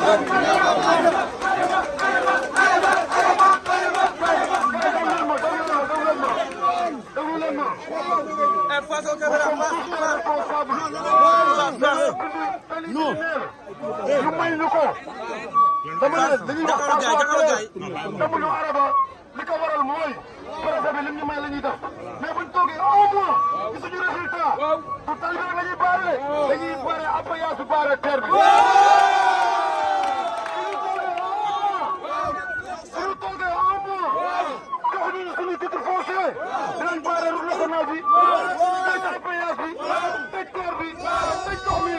non ñu may ñu ko dama ne dañuy wax demuñu araba li ko waral mooy préfet bi lim ñu may la ñuy def mais buñ toogee un mois gisuñu résultat du tali bi la ñuy baare dañuy baare apayage baare terre bi suñu toogee un mois joxuñu suñu titre foncier dinañ baare route nationale bi tëj apayage bi tëj terre bi tëj ndox mi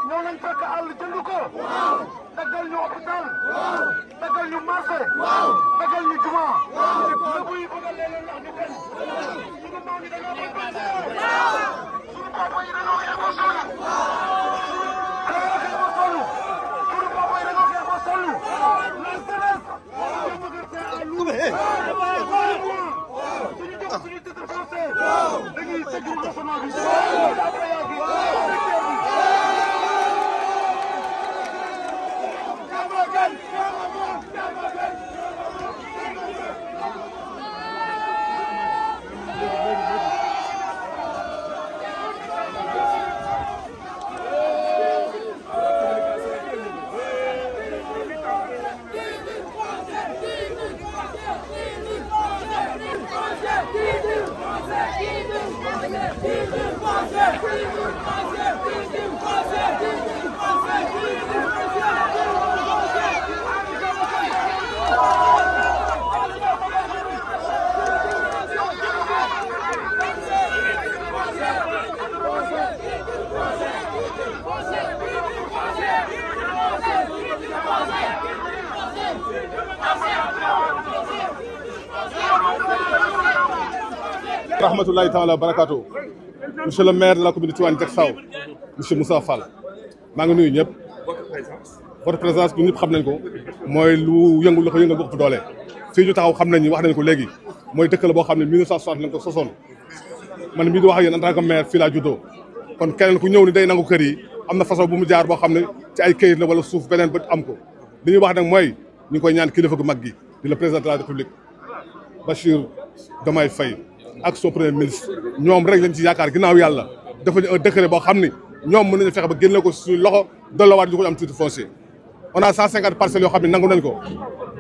ñoo nañ fekk àll jënd ko daggal ñu hôpital daggal ñu marché daggal ñu juma lébu yi bëgg leen ndax ñu bañ suñu maam yi dañoo bañ suñu papa yi dañoo xeex ba sonn suñu papa yi dañoo xeex ba sonn la jeunesse suñu titre foncier dañuy tëj national bi rahmatullahi taala wa barakatuh. Monsieur le maire de la commune de Tivaouane Diacksao, monsieur Moussa Fall maa ngi nuyu ñëpp. Votre présence ñun ñëpp xam nañ ko mooy lu yëngu la ko yëngal bu ëpp doole. Fii ñu taxaw xam nañ ni wax nañ ko léegi mooy dëkk la boo xam ne 1960 lañ ko sosoon man mii di wax ak yéen en tant que maire fii laa juddoo kon keneen ku ñëw ni day nangu kër yi am na façon bu mu jaar boo xam ne ci ay këyit la wala suuf beneen ba am ko li ñuy wax nag mooy ñu ngi koy ñaan kilifa gu mag gi di le président de la république Bassirou Diomaye Faye ak son premier ministre ñoom rek lañ ci yaakaar ginnaaw yàlla dafa ñu un décret boo xam ni ñoom mën nañu fexe ba génne ko suñu loxo dollawaat ñu ko am titre foncier on a 150 parcelles yoo xam ne nangu nañ ko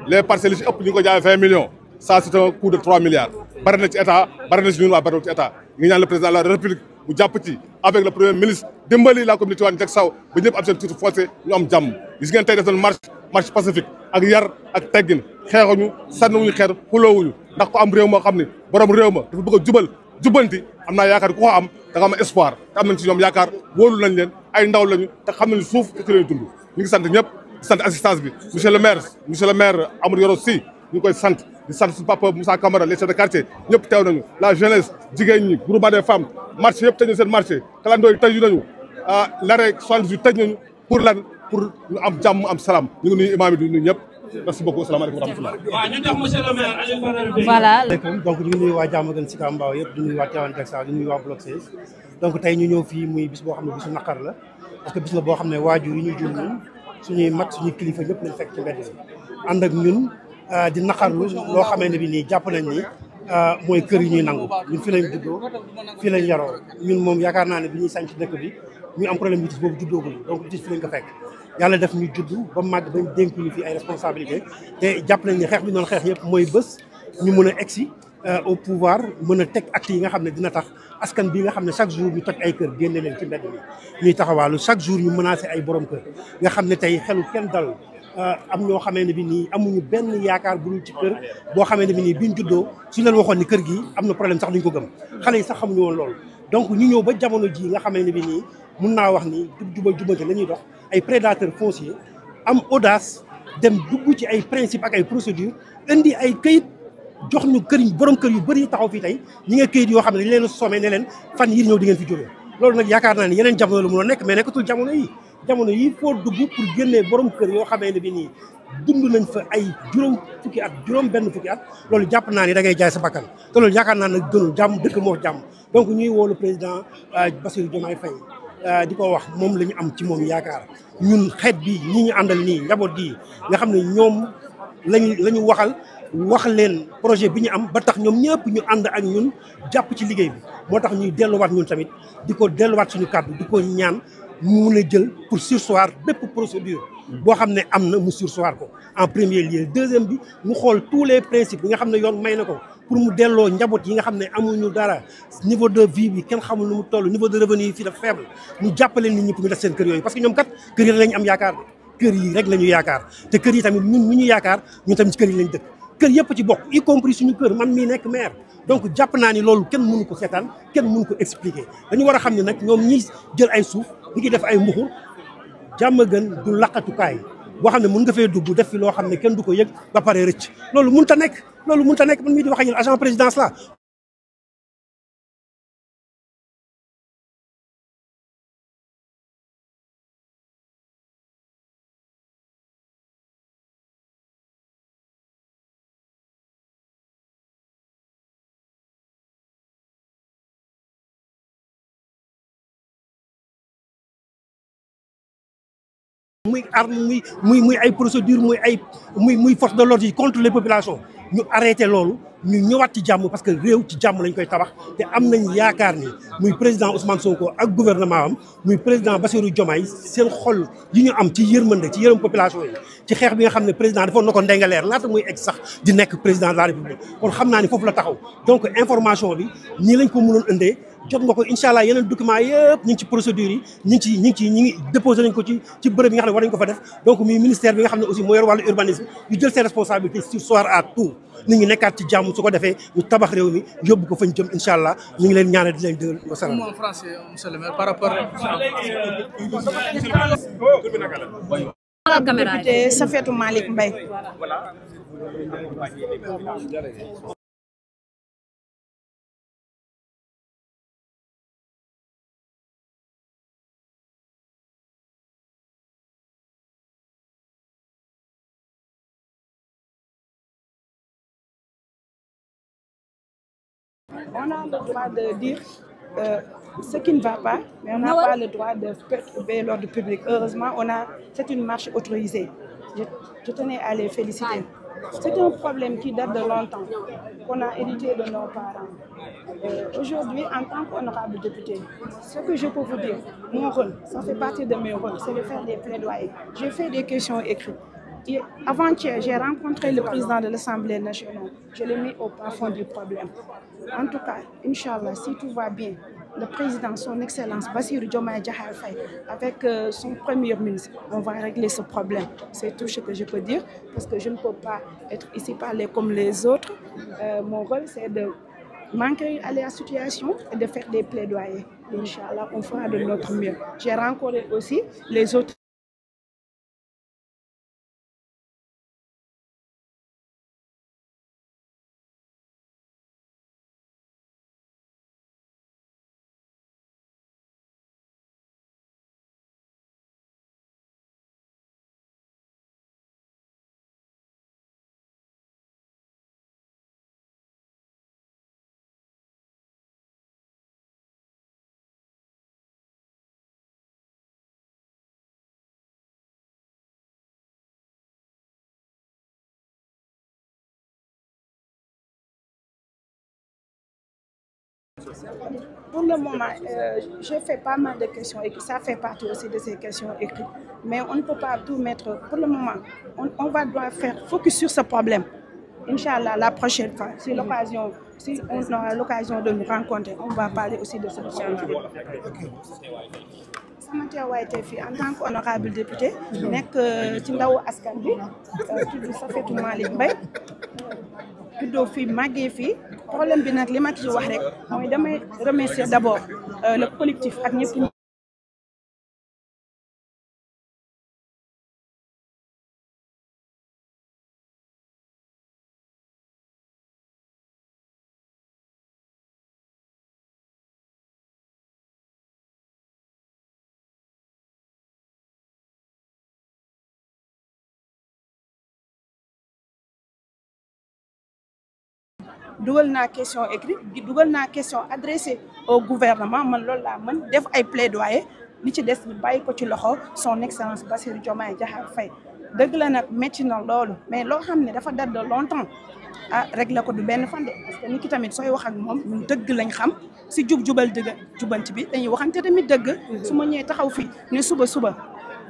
les parcelles yi ci ëpp ñu ngi ko jaay 20 millions ça c'est un coût de 3 milliards bari na ci état bari na ci ñun waa bariwul ci état ñu ngi ñaan le président de la république bu jàpp ci avec le premier ministre dimbali la commune Tivaouane Diacksao ba ñëpp am seen titre foncier ñu am jàmm gis ngeen tey def nañ marche pacifique ak yar ak teggin xeexuñu sànniwuñu xeer xuloowuñu ndax ko am réew moo xam ne borom réew ma dafa bëgg a jubal jubbanti am naa yaakaar ku ko am da nga am espoir te am nañ ci ñoom yaakaar wóolu nañ leen ay ndaw lañu te xam nañu suuf te ci leen dund ñu ngi sant ñëpp di sant assistance bi monsieur le maire Amadou Yoro Sy ñu ngi koy sant di sant suñu papa Moussa Camara les chefs de quartier ñëpp teew nañu la jeunesse jigéen ñi groupement des femmes marché yëpp tëj nañu seen marché kalandoo yi tëju nañu l'arrêt 78 tëj nañu pour lan pour ñu am jàmm am salaam ñu ngi nuyu imaam yi di nuyu ñëpp merci beaucoup asalaamaaleykum wa rahmatulah. waaw ñu jox monsieur le maire Aliou Badara. voilà. donc ñu ngi nuyu waa Diamaguène Sicap Mbao yëpp di nuyu waa Tivaouane Diacksao di nuyu waa bloc 16 donc tey ñu ñëw fii muy bis boo xam ne bisu naqar la parce que bis la boo xam ne waajur yi ñu jur ñun suñuy mag suñuy kilifa ñëpp lañ fekk ci mbedd bi ànd ak ñun di naqarlu loo xamee ne bi nii jàpp nañ ni mooy kër yi ñuy nangu ñun fii lañ juddoo fii lañ yaroo ñun moom yaakaar naa ne bi ñuy sànc dëkk bi ñu am problème bi boobu juddoogul donc litige fi lañ ko fekk yàlla def ñu judd ba màgg bañ dénk ñu fi ay responsabilité te jàpp nañ ni xeex bi noonu xeex yëpp mooy bés ñu mën a egsi au pouvoir mën a teg acte yi nga xam ne dina tax askan bi nga xam ne chaque jour ñu toj ay kër génne leen ci mbedd mi ñuy taxawaalu chaque jour ñu menacé ay borom kër nga xam ne tey xelu kenn dal am ñoo xamee ne bi nii amuñu benn yaakaar bu dul ci kër boo xamee ne bi nii biñ juddoo suñu leen waxoon ni kër gi am na problème sax duñ ko gëm xale yi sax xamuñu woon loolu donc ñu ñëw ba jamono ji nga xamee ne bi nii mun naa wax ni jubal jubante la ñuy dox ay prédateurs fonciers am audace dem dugg ci ay principe ak ay procédure indi ay këyit jox ñu borom kër yu bëri taxaw fii tey ñi nga këyit yoo xam ne dañ leen sommé ne leen fan yii ñëw di ngeen fi jógee loolu nag yaakaar naa ne yeneen jamono la mun a nekk mais nekkatul jamono yi foo dugg pour génnee borom kër yoo xamee ne bi nii dund nañ fa ay juróom benn fukki at loolu jàpp naa ni da ngay jaay sa bakkan te loolu yaakaar naa nag gënul jàmm dëkk moo jàmm donc ñuy woo le président Bassirou Diomaye Faye di ko wax moom la ñu am ci moom yaakaar ñun xeet bi ñi ñu àndal nii njaboot gi nga xam ne ñoom la ñu wax leen projet bi ñu am ba tax ñoom ñëpp ñu ànd ak ñun jàpp ci liggéey bi moo tax ñuy delluwaat ñun tamit di ko delluwaat suñu kàddu di ko ñaan mu mun a jël pour surseoir bépp procédure boo xam ne am na mu surseoir ko en premier lieu deuxième bi mu xool tous les principes yi nga xam ne yoon may na ko pour mu delloo njaboot yi nga xam ne amuñu dara niveau de vie bi kenn xamul nu mu toll niveau de revenu yi fii dafa faible ñu jàppale nit ñi pour ñu def seen kër yooyu parce que ñoom kat kër yi rek lañu am yaakaar kër yi rek la ñu yaakaar te kër yi tamit ñun ñu yaakaar ñun tamit ci kër yi lañ dëkk kër yëpp ci bokk y compris suñu kër man mii nekk maire donc jàpp naa ni loolu kenn mënu ko seetaan kenn mënu ko expliquer dañu war a xam ne nag ñoom ñi jël ay suuf di ci def ay mbuxur jàmm gën du laqatukaay boo xam ne mën nga fee dugg def fi loo xam ne kenn du ko yëg ba pare rëcc loolu mënut a nekk man mii di wax ak yéen agent présidence la muy arme muy ay procédure muy force de l'ordre yi contre les populations ñu arrêté loolu ñu ñëwaat ci jàmm parce que réew ci jàmm lañ koy tabax te am nañ yaakaar ni muy président Ousmane Sonko ak gouvernement am muy président Bassirou Diomaye seen xol yi ñu am ci yërmande ci yërëm population yi ci xeex bi nga xam ne président defoon na ko ndengaleer laata muy egg sax di nekk président de la république kon xam naa ni foofu la taxaw donc information bi ñii lañ ko mënoon indee jot nga ko incha allah yeneen documents yëpp ñu ngi ci procédure yi ñi ngi déposé nañ ko ci bërëb yi nga xam ne war nañ ko fa def donc muy ministère bi nga xam ne aussi moo yor wàllu urbanisme ñu jël ses responsabilités surseoir à tout nit ñi nekkaat ci jàmm su ko defee ñu tabax réew mi yóbbu ko fañ jëm incha allah ñu ngi leen ñaanal di leen dëggal wasalaam. en français monsieur le maire par rapport député Safetou Malick Mbaye. On a le droit de dire ce qui ne va pas, mais on n'a pas le droit de perturber l'ordre public. Heureusement, c'est une marche autorisée. Je tenais à les féliciter. C'est un problème qui date de longtemps, qu'on a hérité de nos parents. Aujourd'hui, en tant qu'honorable député, ce que je peux vous dire, mon rôle, ça fait partie de mes rôles, c'est de faire des plaidoyers. J'ai fait des questions écrites. Avant-hier, j'ai rencontré le président de l'Assemblée nationale. Je l'ai mis au plafond du problème. En tout cas, Inch'Allah, si tout va bien, le président, son Excellence, Bassirou Diomaye Diakhar Faye, avec son premier ministre, on va régler ce problème. C'est tout ce que je peux dire, parce que je ne peux pas être ici parler comme les autres. Mon rôle, c'est de manquer à la situation et de faire des plaidoyers. Inch'Allah, on fera de notre mieux. J'ai rencontré aussi les autres. Pour le moment, j'ai fait pas mal de questions et ça fait partie aussi de ces questions écrites. Mais on ne peut pas tout mettre. Pour le moment, on va devoir faire focus sur ce problème. Inch'Allah, la prochaine fois, si on aura l'occasion de nous rencontrer, on va parler aussi de ce problème. sama teewaay tey fii en tant qu'honorable député nekk ci ndawu askan bi tudd Safetou Malick Mbaye juddoo fii màggee fii problème bi nag li ma ci wax rek mooy damay remercier d'abord le collectif ak ñëpp dugal naa question écrite dugal naa question adressée au gouvernement man loolu laa mën def ay plaidoyer li ci des ñu bàyyi ko ci loxo son excellence Bassirou Diomaye Diakhar Faye dëgg la nag métti na loolu mais loo xam ne dafa date de longtemps réglé ko du benn fan de parce que nit ki tamit sooy wax ak moom ñun dëgg lañ xam si jubal dëgg jubanti bi dañuy waxante tamit dëgg su ma ñëwee taxaw fii ne suba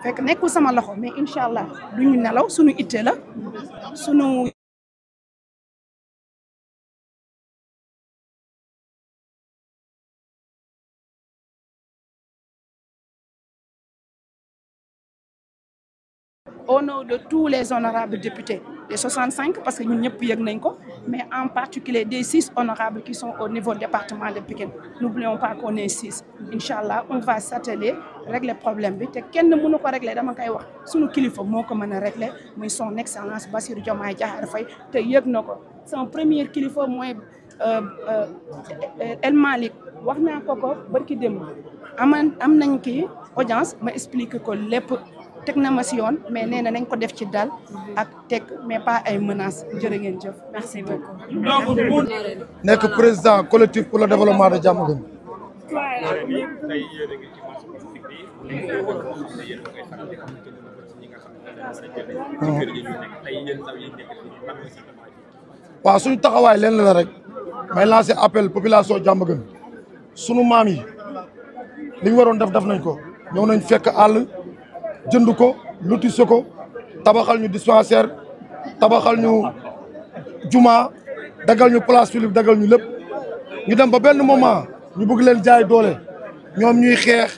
fekk nekkul sama loxo mais incha allah duñu nelaw suñu itte la suñu au nom de tous les honorables députés des 65 parce que ñun ñëpp yëg nañ ko mais en particulier des 6 honorables qui sont au niveau département de Pikine n'oublions pas qu'on est 6 inchallah on va s'atteler régler problème bi te kenn mënu ko régler dama koy wax suñu kilifa moo ko mën a régler muy son excellence Bassirou Diomaye Diakhar Faye te yëg na ko son premier kilifa mooy El Malick wax naa ko barki démb am nañ kii audience ma expliquer ko lépp teg na ma si yoon mais nee na nañ ko def ci dal ak teg mais pas ay menaces jërë ngeen jëf merci beaucoup. nekk président collectif pour le développement de Diamaguène. waaw suñu taxawaay leen la rek may lancer appel population Diamaguène sunu maam yi li ñu waroon def nañ ko ñëw nañ fekk àll. jënd ko lotissé ko tabaxal ñu dispensaire tabaxal ñu juma dagal ñu place publique dagal ñu lépp ñu dem ba benn moment ñu bëgg leen jaay doole ñoom ñuy xeex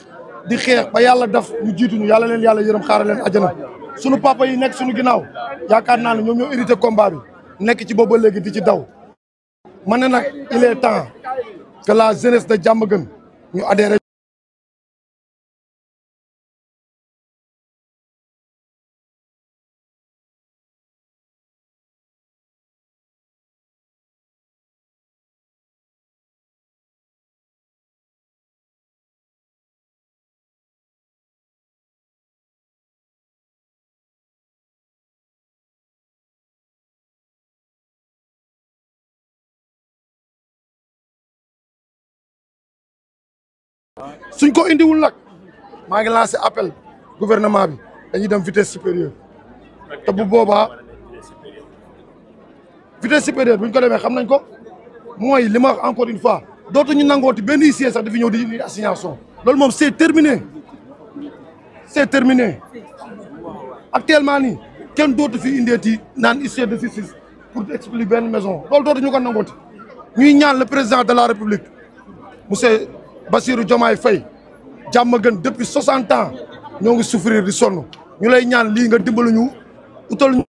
di xeex ba yàlla def ñu jiituñu yàlla leen yàlla yërëm xaaral leen àjjana sunu papa yi nekk suñu ginnaaw yaakaar naa ne ñoom ñoo hérité combat bi nekk ci boobu ba léegi di ci daw. man ne nag il est temps que la jeunesse de Diamaguène ñu adhéré. suñ ko indiwul nag maa ngi lancé appel gouvernement bi dañuy dem vitesse supérieure te bu boobaa vitesse supérieure buñ ko demee xam nañ ko mooy li ma wax encore une fois dootuñu nangooti benn huissier sax dafi ñëw di indi assignation loolu moom c'est terminé actuellement nii kenn dootu fi indeeti naan huissier de justice pour expliquer benn maison loolu dootuñu ko nangooti ñuy ñaan le président de la république monsieur Bassirou Diomaye Faye Diamaguène depuis 60 ans ñoo ngi souffrir di sonn ñu lay ñaan lii nga dimbalu ñu utal ñu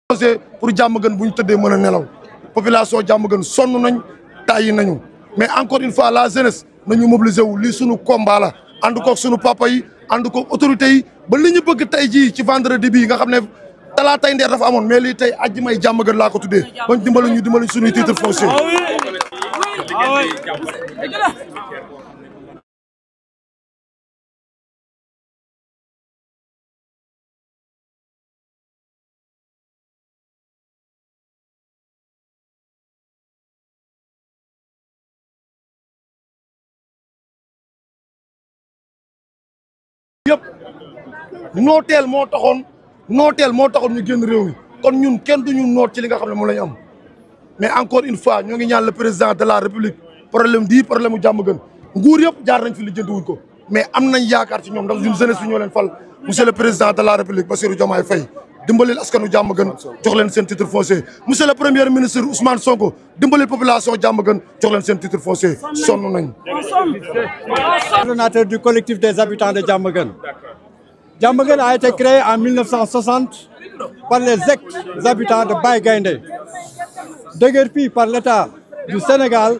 projet pour Diamaguène bu ñu tëddee mën a nelaw population Diamaguène sonn nañ tàyyi nañu mais encore une fois la jeunesse nañu mobiliser wu lii sunu combat la ànd koog sunu papa yi ànd koog autorités yi ba li ñu bëgg tey jii ci vendredi bii nga xam ne talaatay ndeer dafa amoon mais lii tey àjjumay Diamaguène laa ko tuddee bañ dimbalu ñu suñuy titre foncier. yëpp nooteel moo taxoon ñu génn réew mi kon ñun kenn duñu noot ci li nga xam ne moom la ñu am mais encore une fois ñoo ngi ñaan le président de la république problème mu Diamaguène nguur yëpp jaar nañ fi li jënd wuñ ko mais am nañ yaakaar ci ñoom ndax ñun jeunesse bi ñoo leen fal monsieur le président de la république Bassirou Diomaye Faye dimbalil askanu Diamaguène jox leen seen titre foncier monsieur le premier ministre Ousmane Sonko dimbalil population Diamaguène jox leen seen titre foncier sonn nañ. Coordonnateur du collectif des habitants de Diamaguène. Diamaguène a été créé en 1960 par les ex-habitants de Baye Gaïndé, déguerpis par l'État du Sénégal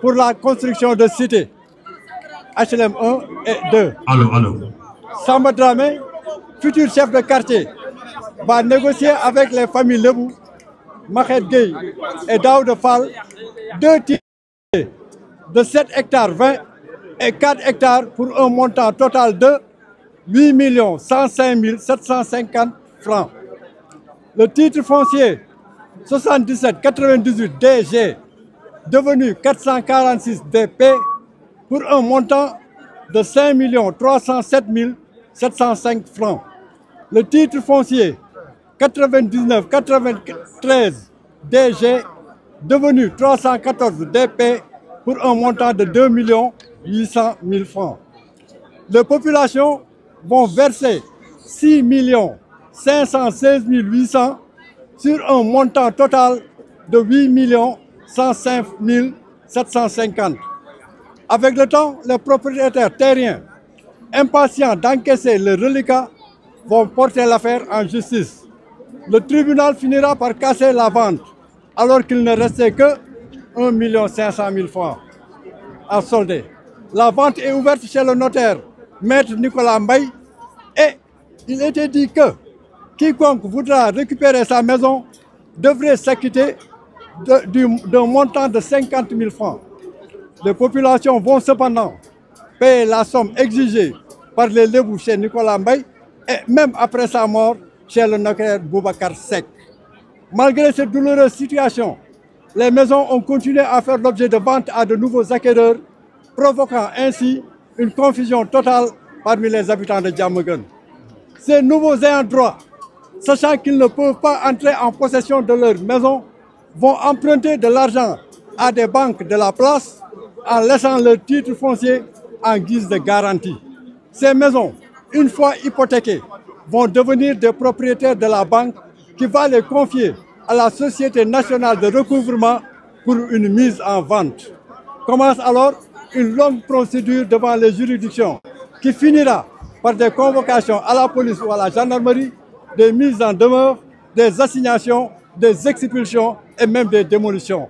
pour la construction de cités HLM 1 et 2. Samba Dramé, futur chef de quartier, va négocier avec les familles Lebou, Mahed Gueye et Daouda Fall 2 titres de 7 hectares 20 et 4 hectares pour un montant total de 8 105 750 francs. Le titre foncier 77 98 DG devenu 446 DP pour un montant de 5 307 705 francs. Le titre foncier 99-93 DG devenu 314 DP pour un montant de 2 800 000 francs. Les populations vont verser 6 516 800 sur un montant total de 8 105 750. Avec le temps, les propriétaires terriens, impatients d'encaisser le reliquat, vont porter l'affaire en justice. Le tribunal finira par casser la vente, alors qu'il ne restait que 1 500 000 francs à solder. La vente est ouverte chez le notaire, Maître Nicolas Mbaye, et il était dit que quiconque voudra récupérer sa maison devrait s'acquitter d'un montant de 50 000 francs. Les populations vont cependant payer la somme exigée par les Lébous chez Nicolas Mbaye et même après sa mort chez le notaire Boubacar Seck. Malgré cette douloureuse situation, les maisons ont continué à faire l'objet de ventes à de nouveaux acquéreurs, provoquant ainsi une confusion totale parmi les habitants de Diamaguène. Ces nouveaux ayants droit, sachant qu'ils ne peuvent pas entrer en possession de leur maison, vont emprunter de l'argent à des banques de la place en laissant leur titre foncier en guise de garantie. Ces maisons, une fois hypothéquées, vont devenir des propriétaires de la banque qui va les confier à la Société nationale de recouvrement pour une mise en vente. Commence alors une longue procédure devant les juridictions qui finira par des convocations à la police ou à la gendarmerie, des mises en demeure, des assignations, des expulsions et même des démolitions.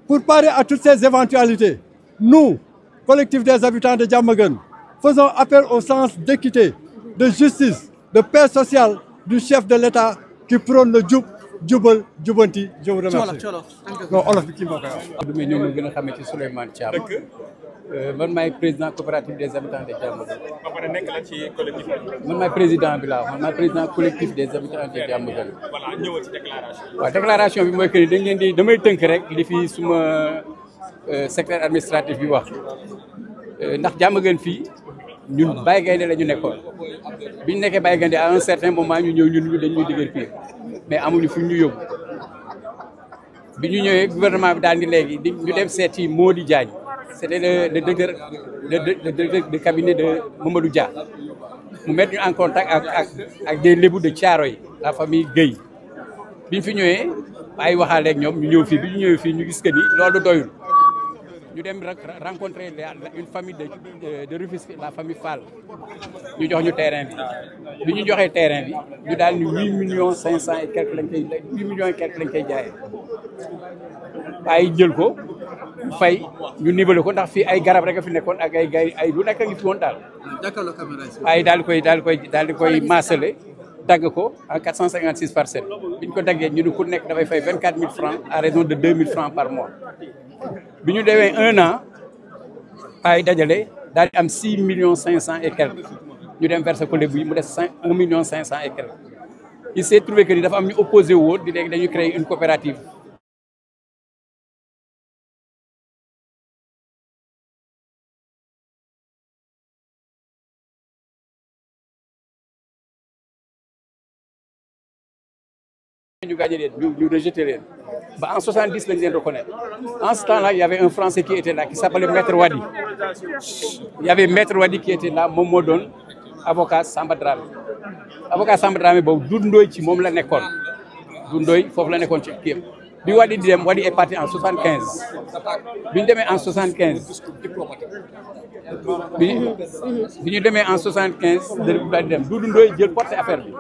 Pour parer à toutes ces éventualités, nous, collectif des habitants de Diamaguène, faisons appel au sens d'équité, de justice, de paix sociale du chef de l'État qui prône le jub, jubal, jubanti. Je vous remercie. Non, olof bi kii moo koy wax. Abdou ñu gën a xamee ci Souleymane Thiam. Man maay président coopérative des habitants de Diamaguène. ba pare nekk la ci collectif bi. man maay président bi laa man maay président collectif des habitants de Diamaguène. voilà ñëwal ci déclaration. waaw déclaration bi mooy que ni dañ leen di damay tënk rek li fi suma secrétaire administratif bi wax ndax Diamaguène fii ñun Baye Gaynde la ñu nekkoon bi ñu nekkee Baye Gaynde à un certain moment ñu ñëw ñun dañuy digër piir mais amuñu fu ñu yóbbu bi ñu ñëwee gouvernement bi daal di léegi ñu dem seeti Mody Diagne c'était le directeur de cabinet de Mamadou Dia mu mettre ñu en contact ak des Lébou de Thiaroye la famille Guèye bi ñu fi ñëwee ay waxaale ak ñoom ñu ñëw fii bi ñu ñëwee fii ñu gis que ni loolu doyul ñu dem rencontrer une famille de Rufisque la famille Fall ñu jox ñu terrain bi ñu joxee terrain bi ñu daal ni 8 500 et quelques lañ koy 8 millions et quelques lañ koy jaayee waaye jël ko fay ñu nivelé ko ndax fii ay garab rek a fi nekkoon ak ay lu nekk a ngi fi woon daal. waaye daal di koy maasale dagg ko en 456 parcelles bi ñu ko daggee ñu ne ku nekk dafay fay 24 000 francs à raison de 2 000 francs par mois. bi ñu demee 1 an ay dajale daal di am 6 500 et quelques ñu dem verser ko Lébou yi mu des 1 500 et quelques il s'est trouvé que ni dafa am ñu opposé woon di léegi dañuy créer une coopérative. ñu gagné leen ñu rejeté leen ba en 70 lañ leen reconnaître en ce temps là il y avait un Français qui était là qui s'appelait Maître Wadi. Il y avait Maître Wadi qui était là moom moo doon avocat Samba Dramé avocat Samba Dramé boobu Doudou Ndoye ci moom la nekkoon Doudou Ndoye foofu la nekkoon ci kii bi Wadi di dem Wadi est parti en 75 bi ñu demee en 75 bi ñu demee en 75 daal di dem Doudou Ndoye jël porté affaire bi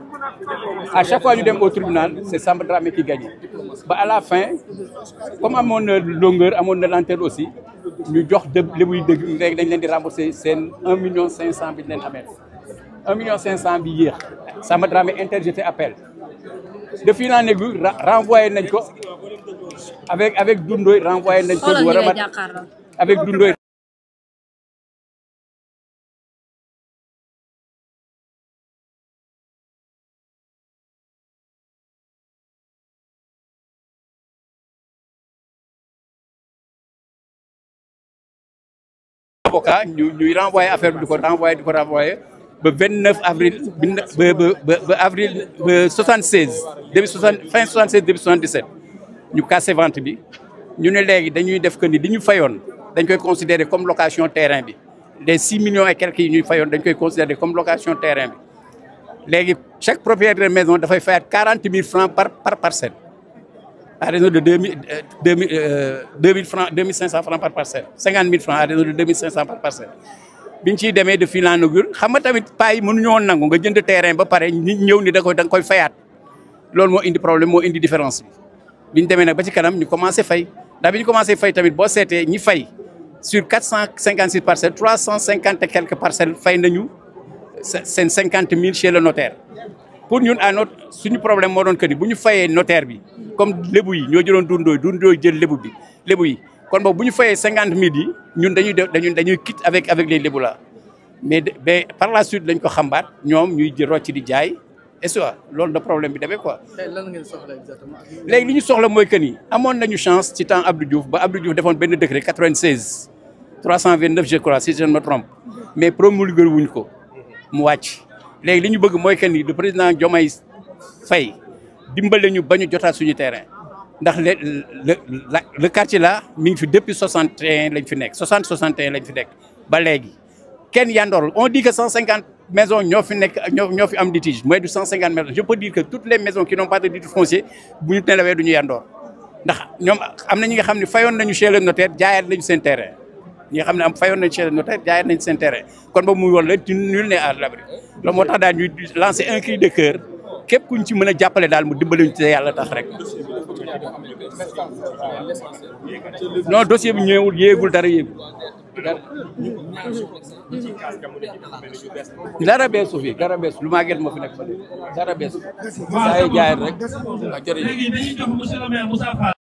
à chaque fois ñu dem au tribunal c'est Samba Dramé qui gagne ba à la fin comme amoon na longueur amoon na lenteur aussi ñu jox Lébou yi dëgg léegi dañ leen di rembourser seen 1 500 000 bi ñu leen amee 1 500 000 bi yéex Samba Dramé interjeté appel de fil en aiguille renvoyé nañ ko avec Doudou Ndoye renvoyé nañ ko war a mat avec Doudou Ndoye avocat ñuy renvoyer affaire bi di ko renvoyer ba 29 avril ba avril ba 76 fin 76 début 77 ñu cassé vente bi ñu ne léegi dañuy def que ni di ñu fayoon dañ koy considérer comme location terrain bi les 6 millions et quelques yi ñuy fayoon dañ koy considérer comme location terrain bi léegi chaque propriétaire de maison dafay fayaat 40 000 francs par parcelle à raison de 2000 francs 2500 francs par parcelle 50 000 francs à raison de 2500 par parcelle biñ ciy demee de fil en aiguille xam nga tamit paa yi mënuñu woon nangu nga jënd terrain ba pare nit ñëw ni da nga koy fayaat loolu moo indi problème moo indi différence bi biñ demee nag ba ci kanam ñu commencé fay ndax bi ñu commencé fay tamit boo seetee ñi fay sur 456 parcelles 350 et quelques parcelles fay nañu seen 50 000 chez le notaire pour ñun à notre suñu problème moo doon que ni bu ñu fayee notaire bi comme lébu yi ñoo jëloon dundooy jël lébu yi kon boobu bu ñu fayee 50 000 yi ñun dañuy quitte avec les lébu là mais par la suite dañ ko xambaat ñoom ñuy jël rocc di jaay et ça loolu da problème bi demee quoi. tey lan ngeen soxla exactement. léegi li ñu soxla mooy que ni amoon nañu chance ci temps Abdou Diouf ba Abdou Diouf defoon benn décret 96 329 je crois si je ne me trompe mais promulgué wuñ ko mu wàcc léegi li ñu bëgg mooy que ni le président Diomaye Faye dimbale ñu ba ñu jotaat suñu terrain. ndax le quartier là mi ngi fi depuis 61 lañ fi nekk 61 lañ fi nekk ba léegi kenn yandoor on dit que 150 maisons ñoo fi nekk ñoo fi am litige mooy du 150 maisons je peux dire que toutes les maisons qui n'ont pas de titre foncier bu ñu nelawee du ñu yandoor ndax ñoom am na ñi nga xam ne fayoon nañu chez le notaire jaayaat nañu seen terrain ñi nga xam ne fayoon nañu chez le notaire jaayaat nañu seen terrain kon boobu muy woon la nul n'est à l'abri loolu moo tax daal ñuy lancer un cri de cœur képp kuñ ci mën a jàppale daal mu dimbali ñu ci yàlla tax rek. non dossier bi ñëwul yéegul dara yéegul dara beesu fi dara beesu lu maa gën moo fi nekk fa dara beesu saa yi jaay rek. léegi dañuy jox monsieur le maire Moussa Fall